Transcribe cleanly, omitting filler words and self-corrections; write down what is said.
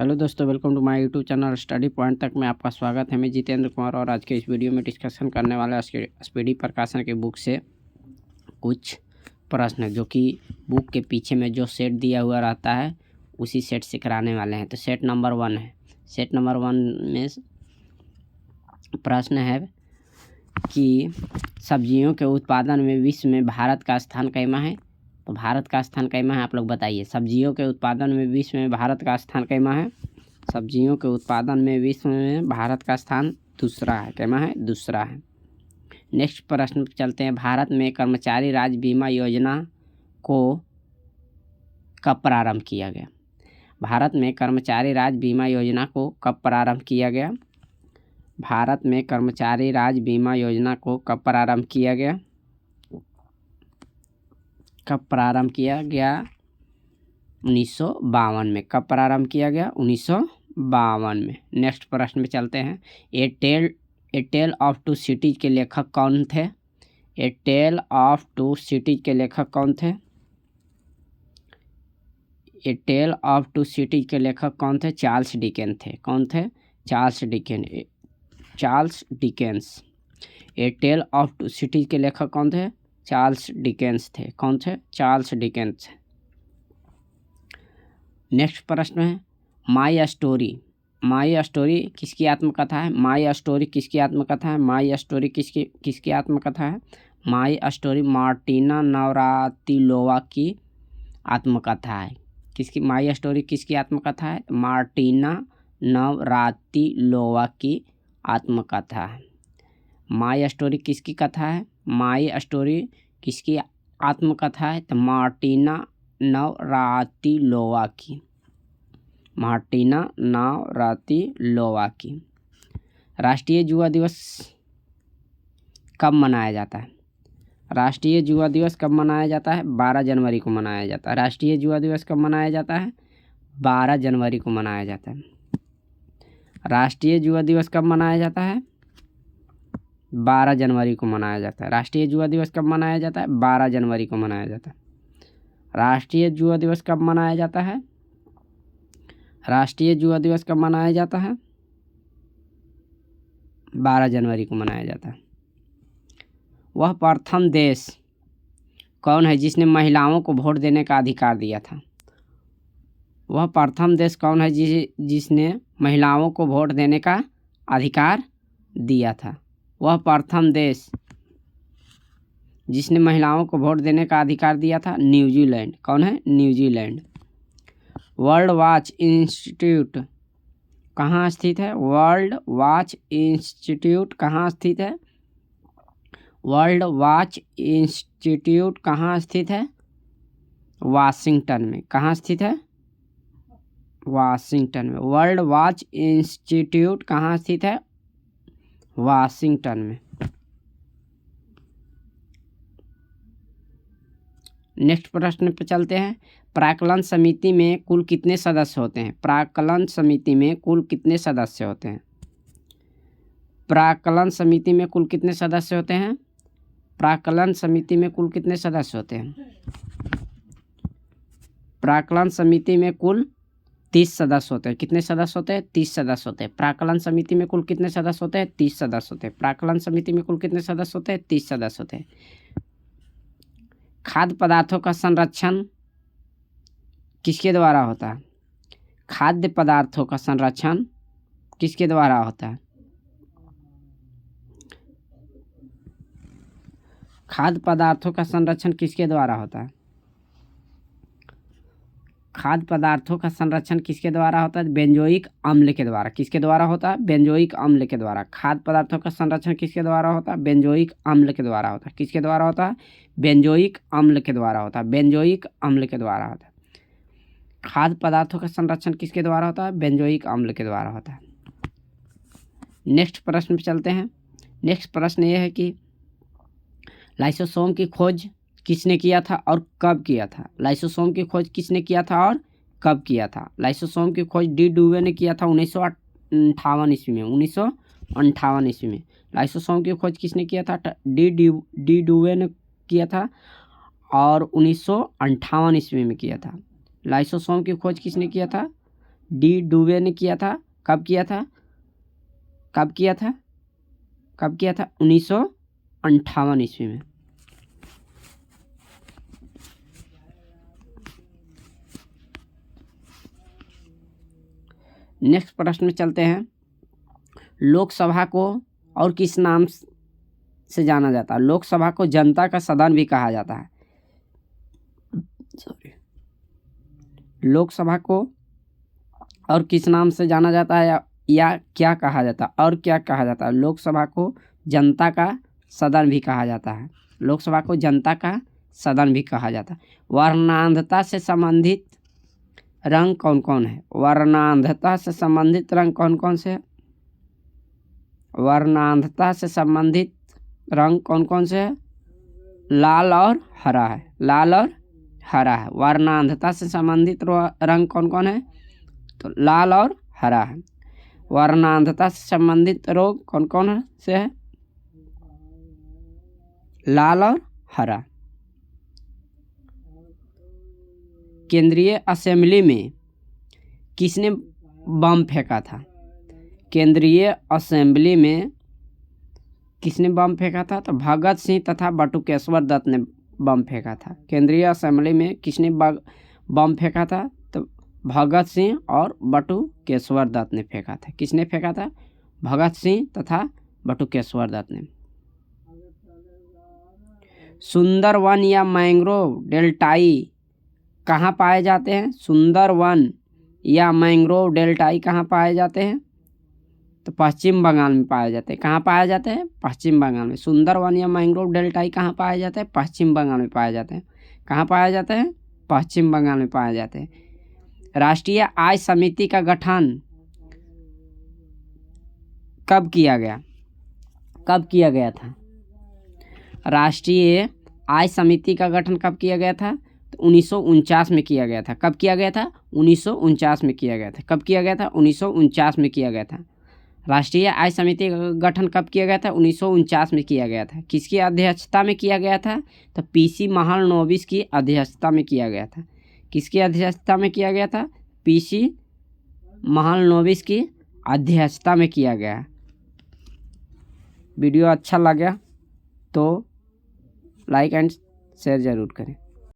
Hello दोस्तों, welcome to my YouTube channel study point तक में आपका स्वागत है। मैं जितेंद्र कुमार और आज के इस वीडियो में डिस्कशन करने वाला स्पीडी प्रकाशन की बुक से कुछ प्रश्न जो कि बुक के पीछे में जो सेट दिया हुआ रहता है उसी सेट से कराने वाले हैं। तो सेट नंबर 1 है। सेट नंबर 1 में प्रश्न है कि सब्जियों के उत्पादन में विश्व में भारत का स्थान कैमा है। तो भारत का स्थान कैमा है, आप लोग बताइए। सब्जियों के उत्पादन में विश्व में भारत का स्थान कैमा है। सब्जियों के उत्पादन में विश्व में भारत का स्थान दूसरा है। कैमा है? दूसरा है। नेक्स्ट प्रश्न पर चलते हैं। भारत में कर्मचारी राज्य बीमा योजना को कब प्रारंभ किया गया? भारत में कर्मचारी राज्य बीमा योजना को कब प्रारंभ किया गया? भारत में कर्मचारी राज्य बीमा योजना को कब प्रारंभ किया गया? कब प्रारंभ किया गया? 1952 में। कब प्रारंभ किया गया? 1952 में। नेक्स्ट प्रश्न में चलते हैं। A tale of two cities के लेखक कौन थे? A tale of two cities के लेखक कौन थे? A tale of two cities के लेखक कौन थे? चार्ल्स डिकेंस थे। कौन थे? Charles Dickens. A tale of two cities के लेखक कौन थे? चार्ल्स डिकेंस थे। कौन थे? Charles Dickens. नेक्स्ट प्रश्न है माई स्टोरी। माई स्टोरी किसकी आत्मकथा है? माई स्टोरी किसकी आत्मकथा है? माई स्टोरी किसकी आत्मकथा है? माई स्टोरी मार्टिना नवरातिलोवा की आत्मकथा है। किसकी? माई स्टोरी किसकी आत्मकथा है? मार्टिना नवरातिलोवा की आत्मकथा है। माई स्टोरी किसकी कथा है? माई स्टोरी किसकी आत्मकथा है? तो मार्टिना नवरातिलोवा की। मार्टिना नवरातिलोवा की। राष्ट्रीय युवा दिवस कब मनाया जाता है? राष्ट्रीय युवा दिवस कब मनाया जाता है? 12 जनवरी को मनाया जाता है। राष्ट्रीय युवा दिवस कब मनाया जाता है? 12 जनवरी को मनाया जाता है। राष्ट्रीय युवा दिवस कब मनाया जाता है? 12 जनवरी को मनाया जाता है। राष्ट्रीय युवा दिवस कब मनाया जाता है? 12 जनवरी को मनाया जाता है। राष्ट्रीय युवा दिवस कब मनाया जाता है? राष्ट्रीय युवा दिवस कब मनाया जाता है? 12 जनवरी को मनाया जाता है। वह प्रथम देश कौन है जिसने महिलाओं को वोट देने का अधिकार दिया था? वह प्रथम देश कौन है जिसने महिलाओं को वोट देने का अधिकार दिया था? वह प्रथम देश जिसने महिलाओं को वोट देने का अधिकार दिया था न्यूजीलैंड। कौन है? न्यूजीलैंड। वर्ल्ड वॉच इंस्टीट्यूट कहाँ स्थित है? वर्ल्ड वॉच इंस्टीट्यूट कहाँ स्थित है? वर्ल्ड वॉच इंस्टीट्यूट कहाँ स्थित है? वाशिंगटन में। कहाँ स्थित है? वाशिंगटन में। वर्ल्ड वॉच इंस्टीट्यूट कहाँ स्थित है? वाशिंगटन में। नेक्स्ट प्रश्न पे चलते हैं। प्राक्कलन समिति में कुल कितने सदस्य होते हैं? प्राक्कलन समिति में कुल कितने सदस्य होते हैं? प्राक्कलन समिति में कुल कितने सदस्य होते हैं? प्राक्कलन समिति में कुल कितने सदस्य होते हैं? प्राक्कलन समिति में कुल 30 सदस्य होते हैं। कितने सदस्य होते हैं? 30 सदस्य होते हैं। प्राक्कलन समिति में कुल कितने सदस्य होते हैं? 30 सदस्य होते हैं। प्राक्कलन समिति में कुल कितने सदस्य होते हैं? 30 सदस्य होते हैं। खाद्य पदार्थों का संरक्षण किसके द्वारा होता है? खाद्य पदार्थों का संरक्षण किसके द्वारा होता है? खाद्य पदार्थों का संरक्षण किसके द्वारा होता है? खाद्य पदार्थों का संरक्षण किसके द्वारा होता है? बेंजोइक अम्ल के द्वारा। किसके द्वारा होता है? बेंजोइक अम्ल के द्वारा। खाद्य पदार्थों का संरक्षण किसके द्वारा होता है? बेंजोइक अम्ल के द्वारा होता है। किसके द्वारा होता है? बेंजोइक अम्ल के द्वारा होता है। बेंजोइक अम्ल के द्वारा होता है। खाद्य पदार्थों का संरक्षण किसके द्वारा होता है? बेंजोइक अम्ल के द्वारा होता है। नेक्स्ट प्रश्न पे चलते हैं। नेक्स्ट प्रश्न ये है कि लाइसोसोम की खोज किसने किया था और कब किया था? लाइसोसोम की खोज किसने किया था और कब किया था? लाइसोसोम की खोज डी डुवे ने किया था 1958 ईस्वी में। 1958 ईस्वी में लाइसोसोम की खोज किसने किया था? डी डुवे ने किया था और 1958 ईस्वी में किया था। लाइसोसोम की खोज किसने किया था? डी डुबे ने किया था। कब किया था? 1958 ईस्वी में। नेक्स्ट प्रश्न में चलते हैं। लोकसभा को और किस नाम से जाना जाता है? लोकसभा को जनता का सदन भी कहा जाता है। लोकसभा को और किस नाम से जाना जाता है या क्या कहा जाता है? और क्या कहा जाता है? लोकसभा को जनता का सदन भी कहा जाता है। लोकसभा को जनता का सदन भी कहा जाता है। वर्णांधता से संबंधित रंग कौन कौन है? वर्णांधता से संबंधित रंग कौन कौन से है? वर्णांधता से संबंधित रंग कौन कौन से है? लाल और हरा है। लाल और हरा है। वर्णांधता से संबंधित रंग कौन कौन है? तो लाल और हरा है। वर्णांधता से संबंधित रोग कौन कौन से है? लाल और हरा। केंद्रीय असेंबली में किसने बम फेंका था? केंद्रीय असेंबली में किसने बम फेंका था? तो भगत सिंह तथा बटुकेश्वर दत्त ने बम फेंका था। केंद्रीय असेंबली में किसने बम फेंका था? तो भगत सिंह और बटुकेश्वर दत्त ने फेंका था। किसने फेंका था? भगत सिंह तथा बटुकेश्वर दत्त ने। सुंदरवन या मैंग्रोव डेल्टाई कहाँ पाए जाते हैं? सुंदरवन या मैंग्रोव डेल्टाई कहाँ पाए जाते हैं? तो पश्चिम बंगाल में पाए जाते हैं। कहाँ पाए जाते हैं? पश्चिम बंगाल में। सुंदरवन या मैंग्रोव डेल्टाई कहाँ पाए जाते हैं? पश्चिम बंगाल में पाए जाते हैं। कहाँ पाए जाते हैं? पश्चिम बंगाल में पाए जाते हैं। राष्ट्रीय आय समिति का गठन कब किया गया? कब किया गया था? राष्ट्रीय आय समिति का गठन कब किया गया था? तो 1949 में किया गया था। कब किया गया था? 1949 में किया गया था। कब किया गया था? 1949 में किया गया था। राष्ट्रीय आय समिति का गठन कब किया गया था? 1949 में किया गया था। किसकी अध्यक्षता में किया गया था? तो पीसी महालनोबिस की अध्यक्षता में किया गया था। किसकी अध्यक्षता में किया गया था? पीसी महालनोबिस की अध्यक्षता में किया गया। वीडियो अच्छा लगा तो लाइक एंड शेयर ज़रूर करें।